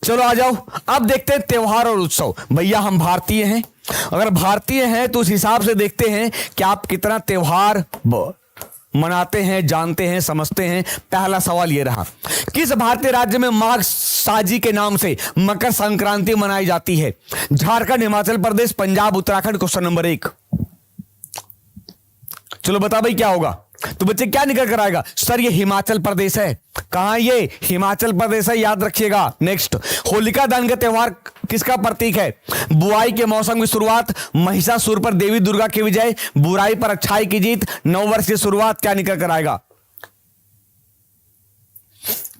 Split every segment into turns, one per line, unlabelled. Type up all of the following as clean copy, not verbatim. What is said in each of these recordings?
चलो आ जाओ, अब देखते हैं त्योहार और उत्सव। भैया हम भारतीय हैं, अगर भारतीय हैं तो उस हिसाब से देखते हैं कि आप कितना त्योहार मनाते हैं, जानते हैं, समझते हैं। पहला सवाल ये रहा, किस भारतीय राज्य में माघ साजी के नाम से मकर संक्रांति मनाई जाती है? झारखंड, हिमाचल प्रदेश, पंजाब, उत्तराखंड। Question number 1। चलो बता भाई क्या होगा? तो बच्चे क्या निकल कर आएगा? सर ये हिमाचल प्रदेश है। कहां? ये हिमाचल प्रदेश है, याद रखिएगा। नेक्स्ट, होलिका दहन का त्योहार किसका प्रतीक है? बुआई के मौसम की शुरुआत, महिषासुर पर देवी दुर्गा की विजय, बुराई पर अच्छाई की जीत, नववर्ष की शुरुआत। क्या निकल कर आएगा?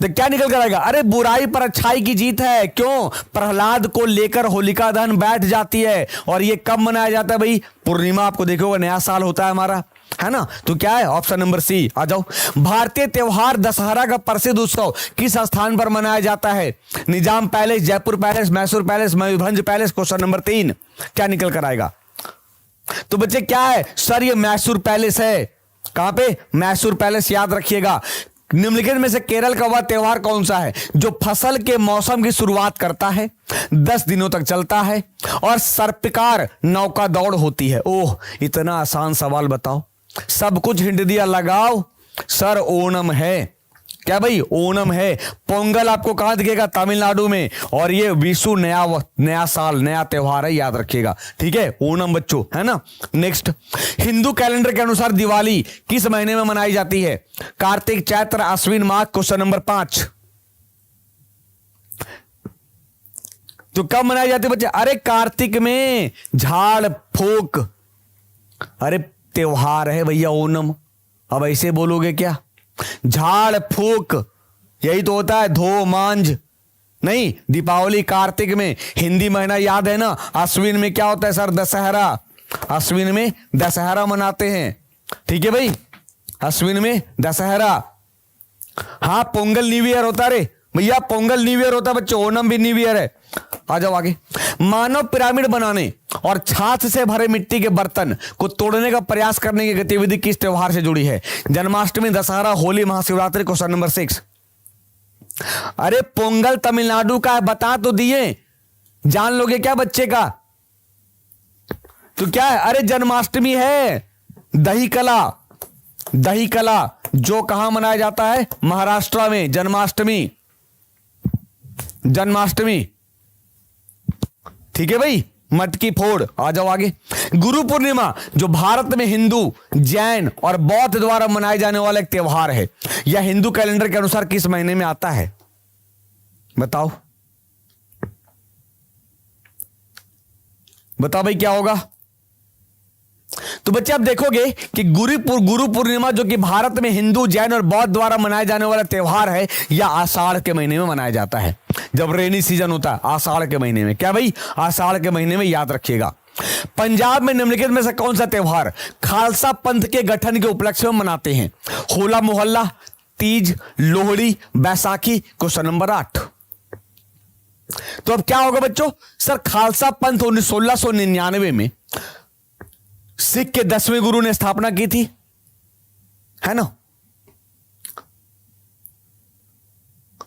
तो क्या निकल कर आएगा? अरे बुराई पर अच्छाई की जीत है। क्यों? प्रहलाद को लेकर होलिका दहन बैठ जाती है। और ये कब मनाया जाता है भाई? पूर्णिमा। आपको देखोगे नया साल होता है हमारा, है ना? तो क्या है? Option number C. आ जाओ, भारतीय त्योहार दशहरा का प्रसिद्ध उत्सव किस स्थान पर मनाया जाता है? Nizam palace, Jaipur palace, Mysore palace, Mayurbhanj palace. Question number 3। क्या निकल कर आएगा? तो बच्चे क्या है? सर ये मैसूर पैलेस है। कहां पे? मैसूर पैलेस, याद रखिएगा। निम्नलिखित में से केरल का वह त्योहार कौन सा है जो फसल के मौसम की शुरुआत करता है, 10 दिनों तक चलता है और सर्पिकार नौका दौड़ होती है? ओह, इतना आसान सवाल बताओ, सब कुछ हिंट दिया, लगाओ। सर ओणम है। क्या भाई? ओणम है। पोंगल आपको कहां दिखेगा? तमिलनाडु में। और ये विशु नया साल, नया त्योहार है, याद रखिएगा। ठीक है, ओणम बच्चों, है ना? नेक्स्ट, हिंदू कैलेंडर के अनुसार दिवाली किस महीने में मनाई जाती है? कार्तिक, चैत्र, अश्विन, माघ। Question number 5। तो कब मनाई जाती है बच्चे? अरे कार्तिक में। झाड़ फूक, अरे त्योहार है भैया ओणम। अब ऐसे बोलोगे क्या? झाड़ फूक यही तो होता है, धो मांझ नहीं। दीपावली कार्तिक में, हिंदी महीना याद है ना? अश्विन में क्या होता है सर? दशहरा। अश्विन में दशहरा मनाते हैं। ठीक है भाई, अश्विन में दशहरा। हाँ, पोंगल न्यू ईयर होता है। रे भैया पोंगल न्यू ईयर होता है बच्चों, ओणम भी न्यू ईयर है। आ जाओ आगे। मानव पिरामिड बनाने और छाछ से भरे मिट्टी के बर्तन को तोड़ने का प्रयास करने की गतिविधि किस त्योहार से जुड़ी है? जन्माष्टमी, दशहरा, होली, महाशिवरात्रि। Question number 6। अरे पोंगल तमिलनाडु का है, बता तो दिए, जान लोगे क्या बच्चे का? तो क्या है? अरे जन्माष्टमी है। दही कला, दही कला जो कहां मनाया जाता है? महाराष्ट्र में। जन्माष्टमी, जन्माष्टमी। ठीक है भाई, मटकी फोड़। आ जाओ आगे। गुरु पूर्णिमा जो भारत में हिंदू, जैन और बौद्ध द्वारा मनाए जाने वाला एक त्योहार है, यह हिंदू कैलेंडर के अनुसार किस महीने में आता है? बताओ बताओ भाई क्या होगा? तो बच्चे आप देखोगे कि गुरु पूर्णिमा जो कि भारत में हिंदू, जैन और बौद्ध द्वारा मनाए जाने वाला त्योहार है, यह आषाढ़ के महीने में मनाया जाता है, जब रेनी सीजन होता है। आषाढ़ के महीने में। क्या भाई? आषाढ़ के महीने में, याद रखिएगा। पंजाब में निम्नलिखित में से कौन सा त्योहार खालसा पंथ के गठन के उपलक्ष्य में मनाते हैं? होला मोहल्ला, तीज, लोहड़ी, बैसाखी। Question number 8। तो अब क्या होगा बच्चों? सर खालसा पंथ 1699 में सिख के 10वें गुरु ने स्थापना की थी, है ना?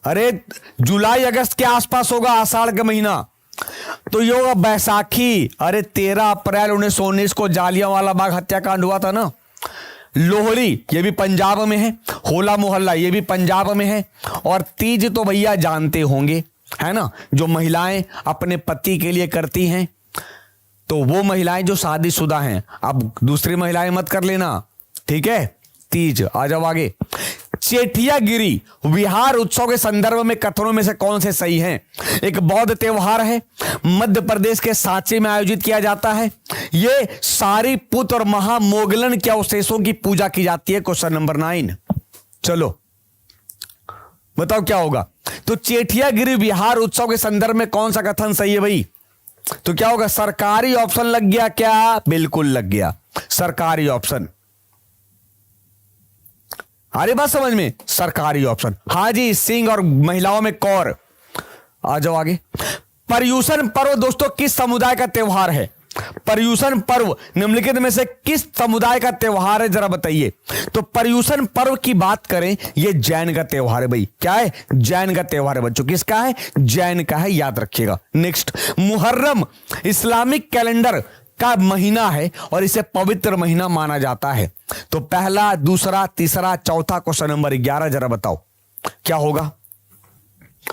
अरे जुलाई अगस्त के आसपास होगा, आषाढ़ का महीना। तो ये होगा बैसाखी। अरे 13 अप्रैल 1919 को जालियांवाला बाग हत्याकांड हुआ था ना। लोहड़ी ये भी पंजाब में है, होला मोहल्ला ये भी पंजाब में है, और तीज तो भैया जानते होंगे, है ना? जो महिलाएं अपने पति के लिए करती हैं, तो वो महिलाएं जो शादीशुदा हैं। अब दूसरी महिलाएं मत कर लेना, ठीक है? तीज। आ जाओ आगे। चेठियागिरी विहार उत्सव के संदर्भ में कथनों में से कौन से सही हैं? एक बौद्ध त्योहार है, मध्य प्रदेश के सांची में आयोजित किया जाता है, ये सारी पुत और महामोगलन के अवशेषों की पूजा की जाती है। Question number 9। चलो बताओ क्या होगा? तो चेठियागिरी विहार उत्सव के संदर्भ में कौन सा कथन सही है भाई? तो क्या होगा? सरकारी ऑप्शन लग गया क्या? बिल्कुल लग गया, सरकारी ऑप्शन। अरे बात समझ में? सरकारी ऑप्शन। हाँ जी, सिंह और महिलाओं में कौर। आ जाओ आगे। पर्यूषण पर्व दोस्तों किस समुदाय का त्योहार है? पर्युषण पर्व निम्नलिखित में से किस समुदाय का त्योहार है, जरा बताइए। तो पर्युषण पर्व की बात करें, यह जैन का त्योहार है भाई। क्या है? जैन का त्योहार है बच्चों। किसका है? जैन का है, याद रखिएगा। नेक्स्ट, मुहर्रम इस्लामिक कैलेंडर का महीना है और इसे पवित्र महीना माना जाता है। तो पहला, दूसरा, तीसरा, चौथा, क्वेश्चन नंबर 11 जरा बताओ क्या होगा।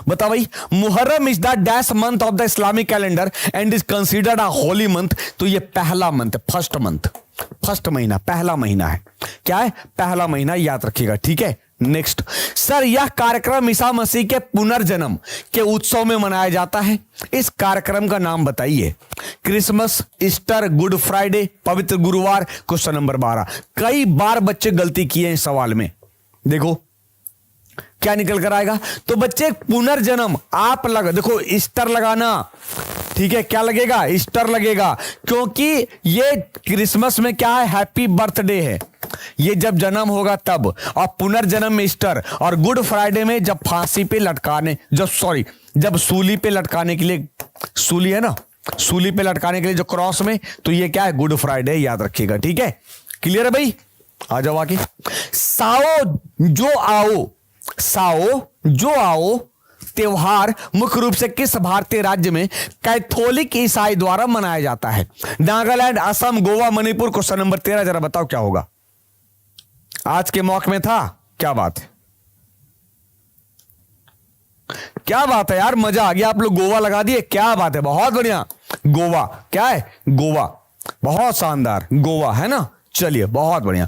बताओ भाई। Muharram is the dash month of the Islamic calendar and is considered a Holi month. तो ये पहला मंथ, फर्स्ट मंथ, फर्स्ट महीना, पहला महीना है। क्या है? पहला महीना, याद रखिएगा। ठीक है। नेक्स्ट, सर यह कार्यक्रम ईसा मसीह के पुनर्जन्म के उत्सव में मनाया जाता है। इस कार्यक्रम का नाम बताइए। क्रिसमस, ईस्टर, गुड फ्राइडे, पवित्र गुरुवार, क्वेश्चन नंबर 12। कई बार बच्चे गलती किए हैं इस सवाल में। देखो क्या निकल कर आएगा। तो बच्चे पुनर्जन्म आप देखो ईस्टर लगाना, ठीक है। क्या लगेगा? ईस्टर लगेगा, क्योंकि ये क्रिसमस में क्या है? हैप्पी बर्थडे है, ये जब जन्म होगा तब। और पुनर्जन्म में ईस्टर, और गुड फ्राइडे में जब फांसी पे लटकाने, जब सूली पे लटकाने के लिए, सूली है ना, सूली पे लटकाने के लिए जो क्रॉस में, तो ये क्या है? गुड फ्राइडे, याद रखिएगा। ठीक है। क्लियर है भाई? आ जाओ आगे। साओ जो आओ त्योहार मुख्य रूप से किस भारतीय राज्य में कैथोलिक ईसाई द्वारा मनाया जाता है? नागालैंड, असम, गोवा, मणिपुर। क्वेश्चन नंबर 13 जरा बताओ क्या होगा। आज के मॉक में था। क्या बात है, क्या बात है यार, मजा आ गया। आप लोग गोवा लगा दिए, क्या बात है, बहुत बढ़िया। गोवा क्या है? गोवा, बहुत शानदार, गोवा है ना। चलिए, बहुत बढ़िया।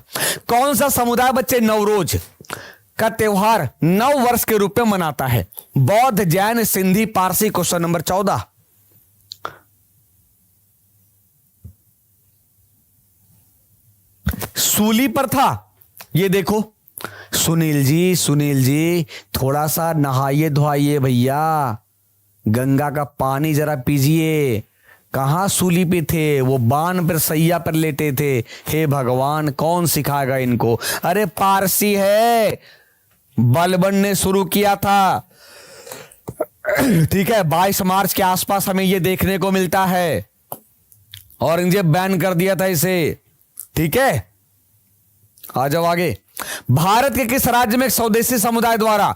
कौन सा समुदाय बच्चे नवरोज का त्योहार नव वर्ष के रूप में मनाता है? बौद्ध, जैन, सिंधी, पारसी। Question number 14। सूली पर था। ये देखो सुनील जी थोड़ा सा नहाइए धोइए भैया, गंगा का पानी जरा पीजिए। कहां सूली पे थे? वो बान पर, सैया पर लेटे थे। हे भगवान, कौन सिखाएगा इनको? अरे पारसी है, बलबन ने शुरू किया था। ठीक है। 22 मार्च के आसपास हमें यह देखने को मिलता है। औरंगजेब बैन कर दिया था इसे। ठीक है। आ जाओ आगे। भारत के किस राज्य में एक स्वदेशी समुदाय द्वारा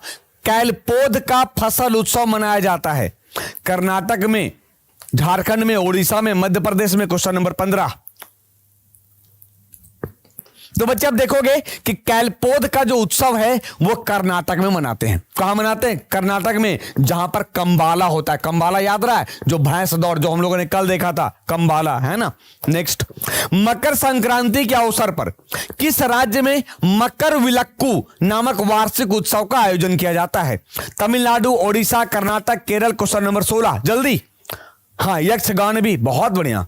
कैलपोद का फसल उत्सव मनाया जाता है? कर्नाटक में, झारखंड में, उड़ीसा में, मध्य प्रदेश में। Question number 15। तो बच्चे अब देखोगे कि कैलपोद का जो उत्सव है वो कर्नाटक में मनाते हैं। कहां मनाते हैं? कर्नाटक में, जहां पर कंबाला होता है। कंबाला याद रहा है? जो भैंस दौड़, जो हम लोगों ने कल देखा था, कंबाला है ना। नेक्स्ट, मकर संक्रांति के अवसर पर किस राज्य में मकर विलक्कू नामक वार्षिक उत्सव का आयोजन किया जाता है? तमिलनाडु, ओडिशा, कर्नाटक, केरल। क्वेश्चन नंबर 16 जल्दी। हाँ, यक्षगान भी, बहुत बढ़िया।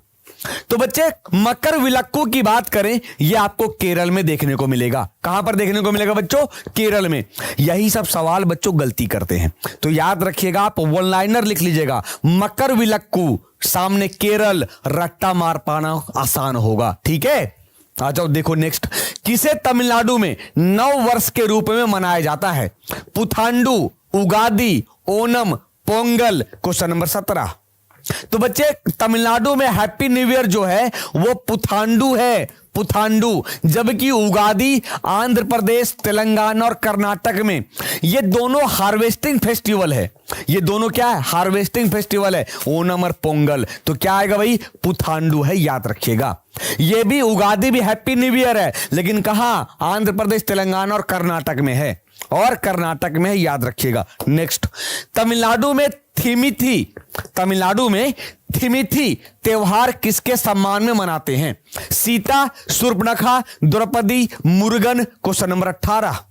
तो बच्चे मकर विलक्कू की बात करें, यह आपको केरल में देखने को मिलेगा। कहां पर देखने को मिलेगा बच्चों? केरल में। यही सब सवाल बच्चों गलती करते हैं, तो याद रखिएगा, आप वन लाइनर लिख लीजिएगा। मकर विलक्कू, सामने केरल, रट्टा मार पाना आसान होगा। ठीक है। आ जाओ देखो नेक्स्ट। किसे तमिलनाडु में नव वर्ष के रूप में मनाया जाता है? पुथांडु, उगादी, ओनम, पोंगल। Question number 17। तो बच्चे तमिलनाडु में हैप्पी न्यू ईयर जो है वो पुथांडु है, पुथांडु। जबकि उगादी आंध्र प्रदेश, तेलंगाना और कर्नाटक में, ये दोनों हार्वेस्टिंग फेस्टिवल है। ये दोनों क्या है? हार्वेस्टिंग फेस्टिवल है, ओनम और पोंगल। तो क्या आएगा भाई? पुथांडु है, याद रखिएगा। ये भी उगादी भी हैप्पी न्यू ईयर है, लेकिन कहां? आंध्र प्रदेश, तेलंगाना और कर्नाटक में है, और कर्नाटक में है, याद रखिएगा। नेक्स्ट, तमिलनाडु में थिमिथी त्योहार किसके सम्मान में मनाते हैं? सीता, शूर्पणखा, द्रौपदी, मुरुगन। Question number 18।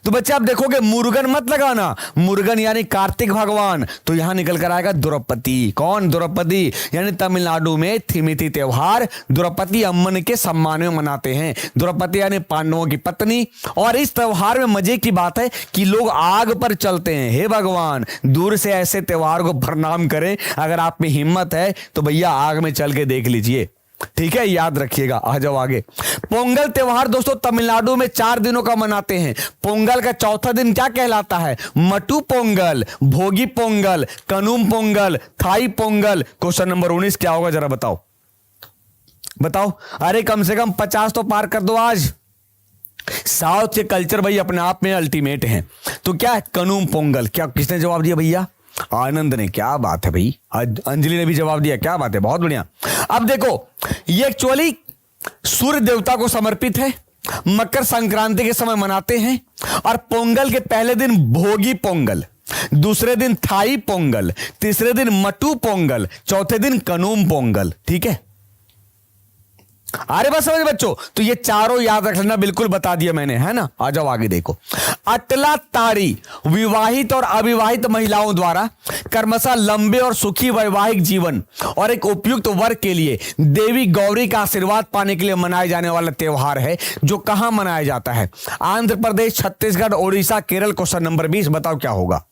तो बच्चे आप देखोगे मुरुगन मत लगाना, मुरुगन यानी कार्तिक भगवान, तो यहां निकल कर आएगा द्रौपदी। कौन? द्रौपदी। यानी तमिलनाडु में थिमिथी त्योहार द्रौपदी अम्मन के सम्मान में मनाते हैं। द्रौपदी यानी पांडवों की पत्नी। और इस त्योहार में मजे की बात है कि लोग आग पर चलते हैं। हे भगवान, दूर से ऐसे त्योहार को प्रणाम करें। अगर आप में हिम्मत है तो भैया आग में चल के देख लीजिए। ठीक है, याद रखिएगा। आ जाओ आगे। पोंगल त्योहार दोस्तों तमिलनाडु में 4 दिनों का मनाते हैं। पोंगल का चौथा दिन क्या कहलाता है? मटू पोंगल, भोगी पोंगल, कनुम पोंगल, थाई पोंगल। क्वेश्चन नंबर 19 क्या होगा जरा बताओ, बताओ। अरे कम से कम 50 तो पार कर दो आज। साउथ के कल्चर भाई अपने आप में अल्टीमेट है। तो क्या है? कनुम पोंगल। क्या किसने जवाब दिया भैया? आनंद ने। क्या बात है भाई। अंजलि ने भी जवाब दिया। क्या बात है, बहुत बढ़िया। अब देखो, ये एक्चुअली सूर्य देवता को समर्पित है। मकर संक्रांति के समय मनाते हैं। और पोंगल के पहले दिन भोगी पोंगल, दूसरे दिन थाई पोंगल, तीसरे दिन मटू पोंगल, चौथे दिन कनुम पोंगल। ठीक है, अरे बस समझ बच्चों। तो ये चारों याद रख लेना, बिल्कुल बता दिया मैंने, है ना। आ जाओ आगे देखो। अटला ताड़ी विवाहित और अविवाहित महिलाओं द्वारा क्रमशः लंबे और सुखी वैवाहिक जीवन और एक उपयुक्त वर्ग के लिए देवी गौरी का आशीर्वाद पाने के लिए मनाए जाने वाला त्योहार है, जो कहां मनाया जाता है? आंध्र प्रदेश, छत्तीसगढ़, ओडिशा, केरल। क्वेश्चन नंबर 20 बताओ क्या होगा,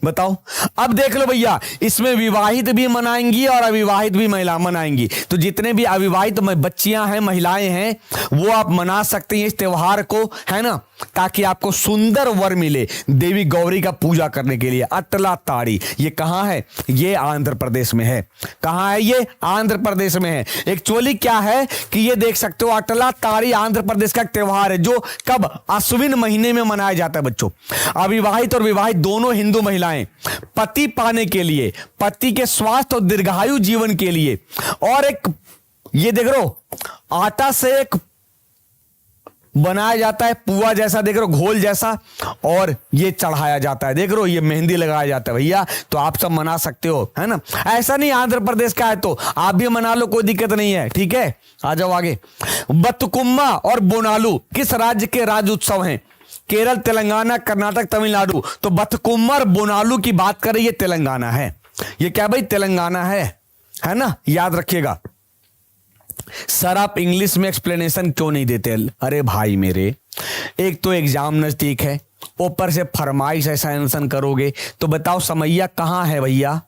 बताओ। अब देख लो भैया, इसमें विवाहित भी मनाएंगी और अविवाहित भी महिला मनाएंगी। तो जितने भी अविवाहित बच्चियां हैं, महिलाएं हैं, वो आप मना सकते हैं इस त्योहार को, है ना, ताकि आपको सुंदर वर मिले देवी गौरी का पूजा करने के लिए। अटला ताड़ी ये कहां है? ये आंध्र प्रदेश में है। कहां है ये? आंध्र प्रदेश में है। एक्चुअली क्या है कि ये देख सकते हो, अटला ताड़ी आंध्र प्रदेश का त्योहार है, जो कब? अश्विन महीने में मनाया जाता है बच्चों। अविवाहित और विवाहित दोनों हिंदू महिलाएं पति पाने के लिए, पति के स्वास्थ्य और दीर्घायु जीवन के लिए, और एक ये देख रो आटा से एक बनाया जाता है पुआ जैसा, देख रो घोल जैसा, और ये चढ़ाया जाता है। देख रो ये मेहंदी लगाया जाता है भैया। तो आप सब मना सकते हो, है ना। ऐसा नहीं आंध्र प्रदेश का है तो आप भी मना लो, कोई दिक्कत नहीं है। ठीक है, आ जाओ आगे। बतुकुम्मा और बोनालू किस राज्य के राज्य उत्सव हैं? केरल, तेलंगाना, कर्नाटक, तमिलनाडु। तो बतकुम्मा और बोनालू की बात करें, ये तेलंगाना है। ये क्या भाई? तेलंगाना है ना, याद रखिएगा। सर आप इंग्लिश में एक्सप्लेनेशन क्यों नहीं देते? अरे भाई मेरे, एक तो एग्जाम नजदीक है, ऊपर से फरमाइश ऐसा आंसर करोगे तो बताओ समैया कहां है भैया?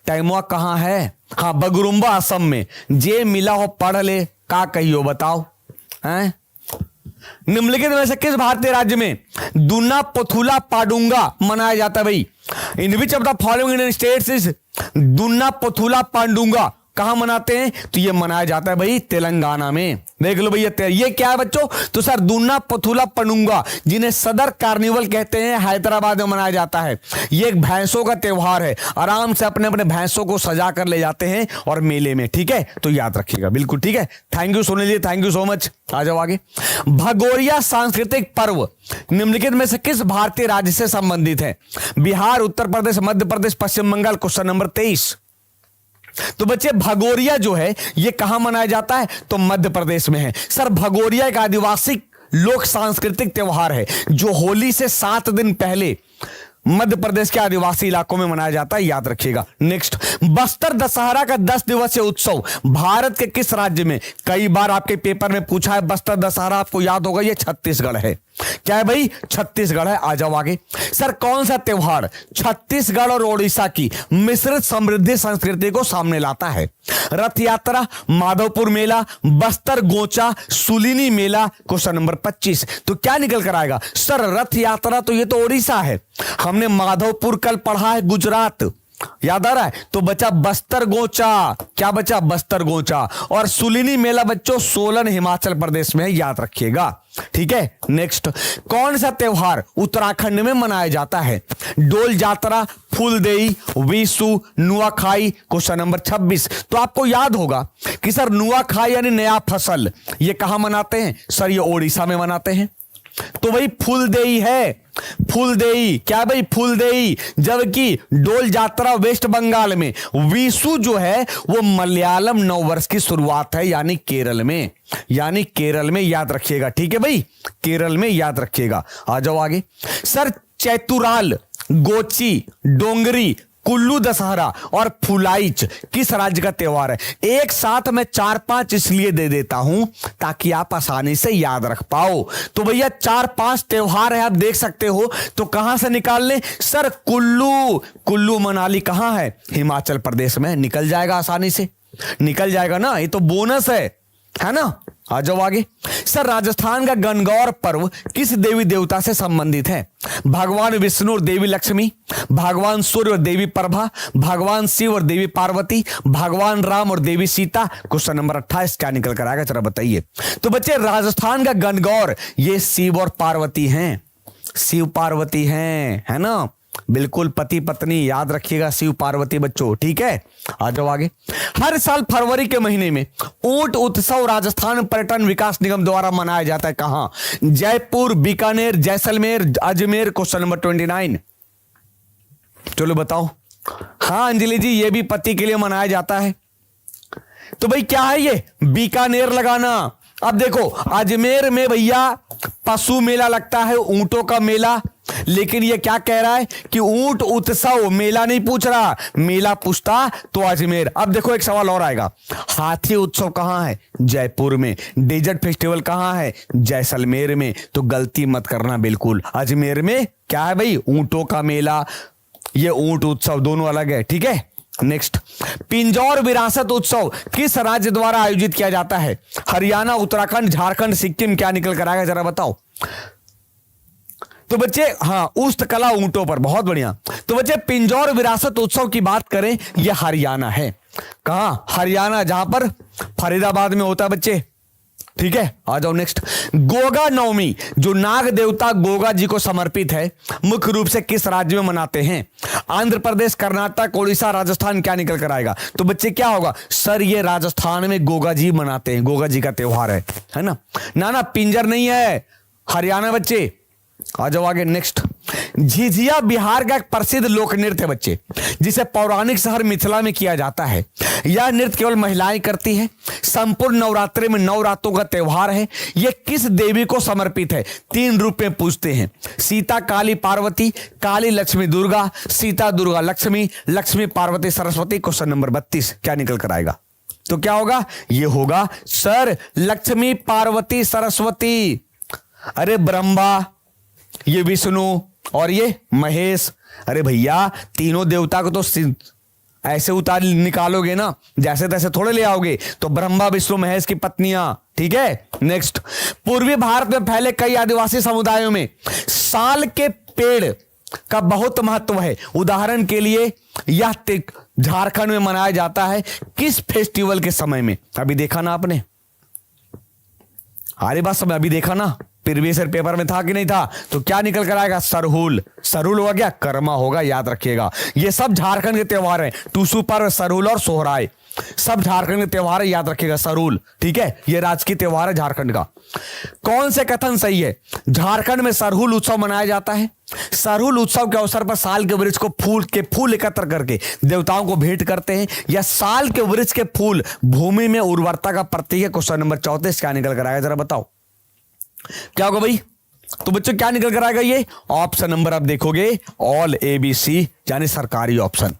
टाइमवा कहां है? हाँ, बगरुम्बा असम में। जे मिला हो पढ़ ले, का कहियो बताओ हैं? निम्नलिखित में से किस भारतीय राज्य में दुन्ना पोथुला पांडुंगा मनाया जाता है भाई? In which of the following Indian states is दुन्ना पोथुला पांडुंगा? कहां मनाते हैं? तो ये मनाया जाता है भाई तेलंगाना में। देख लो भैया, ये क्या है बच्चों? तो सर दुन्ना पोथुला पांडुंगा, जिन्हें सदर कार्निवल कहते हैं, हैदराबाद में मनाया जाता है। ये एक भैंसों का त्योहार है। आराम से अपने अपने भैंसों को सजा कर ले जाते हैं और मेले में। ठीक है, तो याद रखिएगा, बिल्कुल ठीक है। Thank you Sunil ji, thank you so much. आ जाओ आगे। भगोरिया सांस्कृतिक पर्व निम्नलिखित में से किस भारतीय राज्य से संबंधित है? बिहार, उत्तर प्रदेश, मध्य प्रदेश, पश्चिम बंगाल। Question number 23। तो बच्चे भगोरिया जो है ये कहां मनाया जाता है? तो मध्य प्रदेश में है। सर भगोरिया एक आदिवासी लोक सांस्कृतिक त्योहार है, जो होली से 7 दिन पहले मध्य प्रदेश के आदिवासी इलाकों में मनाया जाता है, याद रखिएगा। नेक्स्ट, बस्तर दशहरा का 10 दिवसीय उत्सव भारत के किस राज्य में? कई बार आपके पेपर में पूछा है बस्तर दशहरा, आपको याद होगा ये छत्तीसगढ़ है। क्या है भाई? छत्तीसगढ़ है। आ जाओ आगे। सर कौन सा त्योहार छत्तीसगढ़ और ओडिशा की मिश्रित समृद्धि संस्कृति को सामने लाता है? रथ यात्रा, माधवपुर मेला, बस्तर गोचा, सुलीनी मेला। Question number 25। तो क्या निकल कर आएगा? सर रथ यात्रा तो ये तो ओडिशा है, हमने माधवपुर कल पढ़ा है गुजरात, याद आ रहा है। तो बचा बस्तर गोचा। क्या बचा? बस्तर गोचा। और सुलीनी मेला बच्चों सोलन हिमाचल प्रदेश में है, याद रखिएगा। ठीक है, नेक्स्ट, कौन सा त्योहार उत्तराखंड में मनाया जाता है? डोल जात्रा, फूलदेई, विशु, नुआखाई। Question number 26। तो आपको याद होगा कि सर नुआखाई यानी नया फसल, ये कहां मनाते हैं? सर ये ओडिशा में मनाते हैं। तो भाई फूलदेई है, फूलदेई। क्या भाई? फूलदेई। जबकि डोल जात्रा वेस्ट बंगाल में, विशु जो है वो मलयालम नववर्ष की शुरुआत है, यानी केरल में, यानी केरल में, याद रखिएगा। ठीक है भाई, केरल में, याद रखिएगा। आ जाओ आगे। सर चैतुराल, गोची, डोंगरी, कुल्लू दशहरा और फुलाइच किस राज्य का त्योहार है? एक साथ मैं 4-5 इसलिए दे देता हूं ताकि आप आसानी से याद रख पाओ। तो भैया 4-5 त्योहार है, आप देख सकते हो। तो कहां से निकाल लें? सर कुल्लू, कुल्लू मनाली कहां है? हिमाचल प्रदेश में, निकल जाएगा आसानी से। निकल जाएगा ना, ये तो बोनस है ना। आ जाओ आगे। सर राजस्थान का गणगौर पर्व किस देवी देवता से संबंधित है? भगवान विष्णु और देवी लक्ष्मी, भगवान सूर्य और देवी प्रभा, भगवान शिव और देवी पार्वती, भगवान राम और देवी सीता। क्वेश्चन नंबर 28 क्या निकल कर आएगा जरा बताइए। तो बच्चे राजस्थान का गणगौर ये शिव और पार्वती हैं, शिव पार्वती हैं, है ना, बिल्कुल पति पत्नी, याद रखिएगा शिव पार्वती बच्चों, ठीक है। आ जाओ आगे। हर साल फरवरी के महीने में ऊंट उत्सव राजस्थान पर्यटन विकास निगम द्वारा मनाया जाता है, कहां? जयपुर, बीकानेर, जैसलमेर, अजमेर। क्वेश्चन नंबर 29 चलो बताओ। हाँ अंजलि जी, ये भी पति के लिए मनाया जाता है। तो भाई क्या है ये? बीकानेर लगाना। अब देखो अजमेर में भैया पशु मेला लगता है, ऊंटों का मेला, लेकिन ये क्या कह रहा है कि ऊंट उत्सव, मेला नहीं पूछ रहा, मेला पूछता तो अजमेर। अब देखो एक सवाल और आएगा, हाथी उत्सव कहां है? जयपुर में। डेजर्ट फेस्टिवल कहां है? जैसलमेर में। तो गलती मत करना बिल्कुल, अजमेर में क्या है भाई? ऊंटों का मेला, ये ऊंट उत्सव दोनों अलग है, ठीक है। नेक्स्ट, पिंजौर विरासत उत्सव किस राज्य द्वारा आयोजित किया जाता है? हरियाणा, उत्तराखंड, झारखंड, सिक्किम। क्या निकल कर आएगा जरा बताओ। तो बच्चे हाँ, उस्तकला ऊंटों पर, बहुत बढ़िया। तो बच्चे पिंजौर विरासत उत्सव की बात करें, यह हरियाणा है। कहां? हरियाणा, जहां पर फरीदाबाद में होता है बच्चे, ठीक है। आ जाओ नेक्स्ट। गोगा नवमी जो नाग देवता गोगा जी को समर्पित है, मुख्य रूप से किस राज्य में मनाते हैं? आंध्र प्रदेश, कर्नाटक, उड़ीसा, राजस्थान। क्या निकल कर आएगा? तो बच्चे क्या होगा? सर ये राजस्थान में गोगा जी मनाते हैं, गोगा जी का त्योहार है ना। ना पिंजर नहीं है, हरियाणा बच्चे। आ जाओ आगे। नेक्स्ट, झिझिया बिहार का एक प्रसिद्ध लोक नृत्य बच्चे, जिसे पौराणिक शहर मिथिला में किया जाता है। यह नृत्य केवल महिलाएं करती है। संपूर्ण नवरात्रि में 9 रातों का त्योहार है। यह किस देवी को समर्पित है? 3 रूप में पूछते हैं, सीता काली पार्वती, काली लक्ष्मी दुर्गा, सीता दुर्गा लक्ष्मी, लक्ष्मी पार्वती सरस्वती। क्वेश्चन नंबर 32 क्या निकल कर आएगा? तो क्या होगा? यह होगा सर लक्ष्मी पार्वती सरस्वती। अरे ब्रह्मा, ये विष्णु और ये महेश। अरे भैया तीनों देवता को तो ऐसे उतार निकालोगे ना, जैसे तैसे थोड़े ले आओगे। तो ब्रह्मा, विष्णु, महेश की पत्नियां, ठीक है। नेक्स्ट, पूर्वी भारत में फैले कई आदिवासी समुदायों में साल के पेड़ का बहुत महत्व है। उदाहरण के लिए यह झारखंड में मनाया जाता है किस फेस्टिवल के समय में? अभी देखा ना आपने, अरे बात समय अभी देखा ना, प्रीवियस ईयर पेपर में था कि नहीं था? तो क्या निकल कर आएगा? सरहुल। सरहुल होगा क्या? कर्मा होगा, याद रखिएगा। ये सब झारखंड के त्योहार हैं, टूसू पर्व, सरहुल और सोहराय, सब झारखंड के त्योहार है, याद रखिएगा। सरहुल, ठीक है, ये राजकीय त्योहार है झारखंड का। कौन से कथन सही है? झारखंड में सरहुल उत्सव मनाया जाता है। सरहुल उत्सव के अवसर पर साल के वृक्ष को फूल एकत्र करके देवताओं को भेंट करते हैं, या साल के वृक्ष के फूल भूमि में उर्वरता का प्रतीक है। क्वेश्चन नंबर 34 क्या निकल कर आएगा जरा बताओ। क्या होगा भाई? तो बच्चों क्या निकल कर आएगा? ये ऑप्शन नंबर आप देखोगे ऑल ABC, यानी सरकारी ऑप्शन।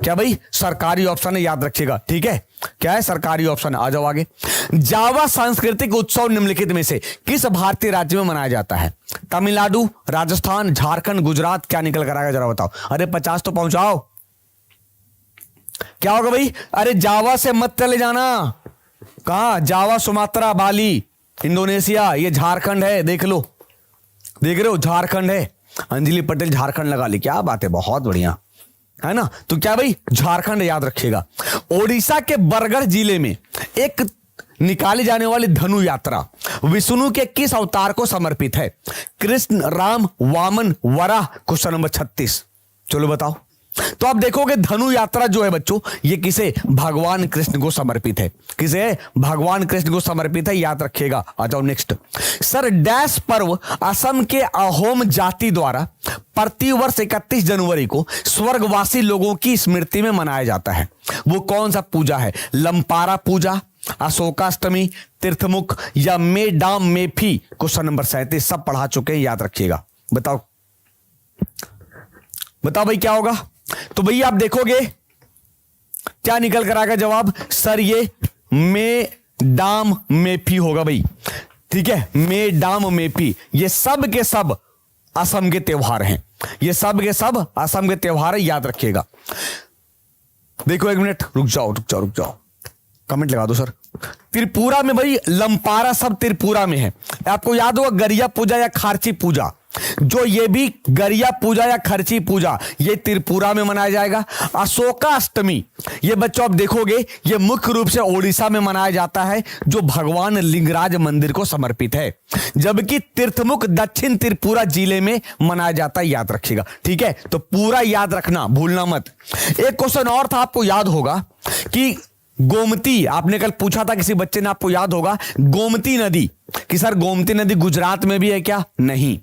क्या भाई? सरकारी ऑप्शन है, याद रखिएगा, ठीक है। क्या है? सरकारी ऑप्शन। आ जाओ आगे। जावा सांस्कृतिक उत्सव निम्नलिखित में से किस भारतीय राज्य में मनाया जाता है? तमिलनाडु, राजस्थान, झारखंड, गुजरात। क्या निकल कर आएगा जरा बताओ। अरे 50 तो पहुंचाओ। क्या होगा भाई? अरे जावा से मत चले जाना। कहां? जावा, सुमात्रा, बाली, इंडोनेशिया, ये झारखंड है, देख लो, देख रहे हो, झारखंड है। अंजलि पटेल झारखंड लगा ली, क्या बात है, बहुत बढ़िया, है ना। तो क्या भाई? झारखंड, याद रखिएगा। ओडिशा के बरगढ़ जिले में एक निकाली जाने वाली धनु यात्रा विष्णु के किस अवतार को समर्पित है? कृष्ण, राम, वामन, वराह। क्वेश्चन नंबर 36 चलो बताओ। तो आप देखोगे धनु यात्रा जो है बच्चों, ये किसे? भगवान कृष्ण को समर्पित है। किसे? भगवान कृष्ण को समर्पित है, याद रखिएगा। आ जाओ नेक्स्ट। सर डैश पर्व असम के अहोम जाति द्वारा प्रतिवर्ष 31 जनवरी को स्वर्गवासी लोगों की स्मृति में मनाया जाता है। वो कौन सा पूजा है? लंपारा पूजा, अशोकाष्टमी, तीर्थमुख, या मेडाम मेफी। क्वेश्चन नंबर 37 सब पढ़ा चुके हैं, याद रखिएगा। बताओ बताओ भाई क्या होगा? तो भैया आप देखोगे क्या निकल कर आएगा जवाब? सर ये मेडाम मेफी होगा भाई, ठीक है। मेडाम मेफी, ये सब के सब असम के त्योहार हैं, ये सब के सब असम के त्योहार है, याद रखिएगा। देखो एक मिनट, रुक जाओ रुक जाओ रुक जाओ। कमेंट लगा दो सर। त्रिपुरा में भाई लंपारा सब त्रिपुरा में है। आपको याद होगा गरिया पूजा या खारची पूजा, जो ये भी गरिया पूजा या खर्ची पूजा ये त्रिपुरा में मनाया जाएगा। अशोका अष्टमी ये बच्चों आप देखोगे ये मुख्य रूप से ओडिशा में मनाया जाता है, जो भगवान लिंगराज मंदिर को समर्पित है, जबकि तीर्थमुख दक्षिण त्रिपुरा जिले में मनाया जाता है। याद रखिएगा, ठीक है, तो पूरा याद रखना, भूलना मत। एक क्वेश्चन और था, आपको याद होगा कि गोमती, आपने कल पूछा था किसी बच्चे ने, आपको याद होगा गोमती नदी, कि सर गोमती नदी गुजरात में भी है क्या? नहीं,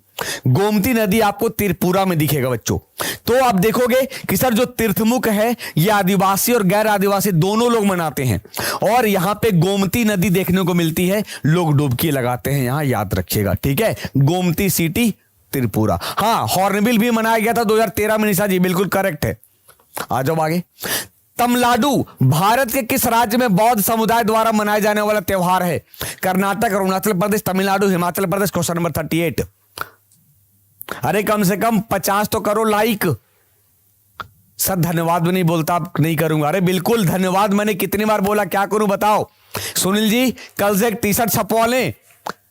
गोमती नदी आपको त्रिपुरा में दिखेगा बच्चों। तो आप देखोगे कि सर जो तीर्थमुख है ये आदिवासी और गैर आदिवासी दोनों लोग मनाते हैं, और यहां पे गोमती नदी देखने को मिलती है, लोग डुबकी लगाते हैं यहां, याद रखिएगा, ठीक है। गोमती सिटी त्रिपुरा। हाँ, हॉर्नबिल भी मनाया गया था 2013 में, निशा जी बिल्कुल करेक्ट है। आ जाओ आगे। तमिलनाडु भारत के किस राज्य में बौद्ध समुदाय द्वारा मनाया जाने वाला त्योहार है? कर्नाटक, अरुणाचल प्रदेश, तमिलनाडु, हिमाचल प्रदेश। Question number 38। अरे कम से कम 50 तो करो लाइक। सर धन्यवाद भी नहीं बोलता, आप नहीं करूंगा। अरे बिल्कुल धन्यवाद, मैंने कितनी बार बोला, क्या करूं बताओ? सुनील जी कल से एक टी शर्ट छपवा लें,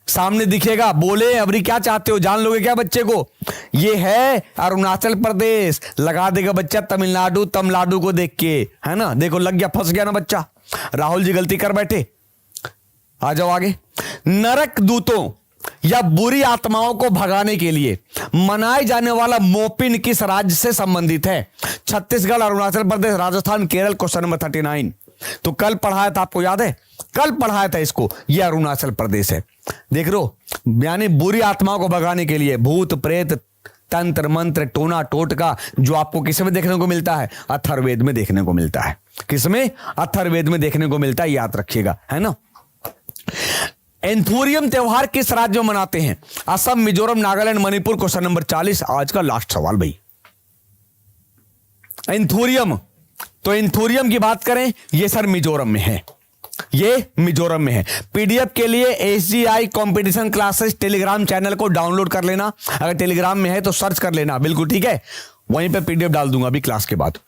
सामने दिखेगा, बोले अबरी क्या चाहते हो, जान लोगे क्या बच्चे को? ये है अरुणाचल प्रदेश, लगा देगा बच्चा तमिलनाडु को देख के, है ना। देखो लग गया, फंस गया ना बच्चा। राहुल जी गलती कर बैठे। आ जाओ आगे। नरक दूतों या बुरी आत्माओं को भगाने के लिए मनाए जाने वाला मोपिन किस राज्य से संबंधित है? छत्तीसगढ़, अरुणाचल प्रदेश, राजस्थान, केरल। Question number 39। तो कल पढ़ाया था, आपको याद है, कल पढ़ाया था इसको, यह अरुणाचल प्रदेश है। देख रो, यानी बुरी आत्माओं को भगाने के लिए भूत प्रेत तंत्र मंत्र टोना टोटका, जो आपको किसमें देखने को मिलता है? अथर्ववेद में देखने को मिलता है। किसमें? अथर्ववेद में देखने को मिलता है, याद रखिएगा, है ना। एंथुरियम त्योहार किस राज्य में मनाते हैं? असम, मिजोरम, नागालैंड, मणिपुर। क्वेश्चन नंबर 40, आज का लास्ट सवाल भाई। एंथुरियम, तो एंथुरियम की बात करें, ये सर मिजोरम में है, ये मिजोरम में है। पीडीएफ के लिए SGI competition classes Telegram channel को डाउनलोड कर लेना, अगर टेलीग्राम में है तो सर्च कर लेना, बिल्कुल ठीक है, वहीं पे पीडीएफ डाल दूंगा अभी क्लास के बाद।